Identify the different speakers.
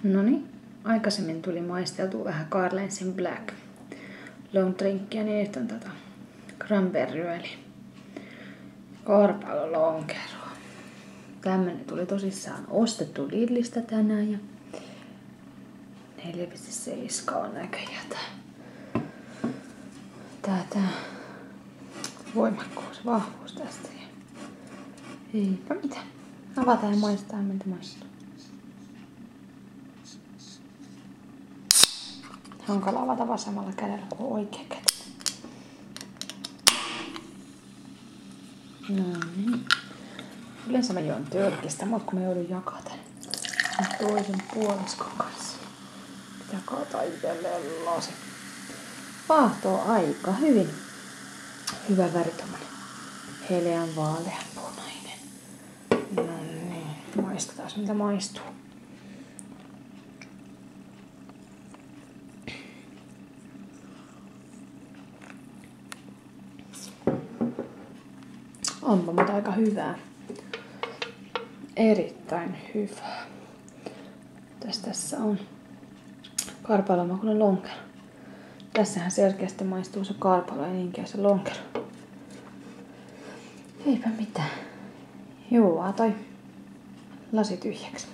Speaker 1: Noniin, aikaisemmin tuli maisteltua vähän Carlensin Black Long Drinkia, niin nyt on cranberry eli karpalolonkeroa. Tämmönen tuli tosissaan ostettu Lidlistä tänään ja 4,7 on näköjään tää voimakkuus, vahvuus tästä. Eipä mitään. Avataan ja maistaa, miltä maistuu. Hankala avata vasemmalla kädellä kuin oikea käsi. No niin. Yleensä mä juon tölkistä, mutta kun mä joudun jakaa tän toisen puoliskon kanssa. Pitää kaataa itselleen lasi. Vaahtoo aika hyvin. Hyvä väri tommonen. Heleän vaaleanpunainen. No niin. Maistetaan miltä maistuu. Onpa mutta aika hyvää. Erittäin hyvää. Tässä on karpalomakuinen lonkero. Tässähän selkeästi maistuu se karpalo ja niinkään se lonkero. Eipä mitään. Joo, toi lasi tyhjäksi.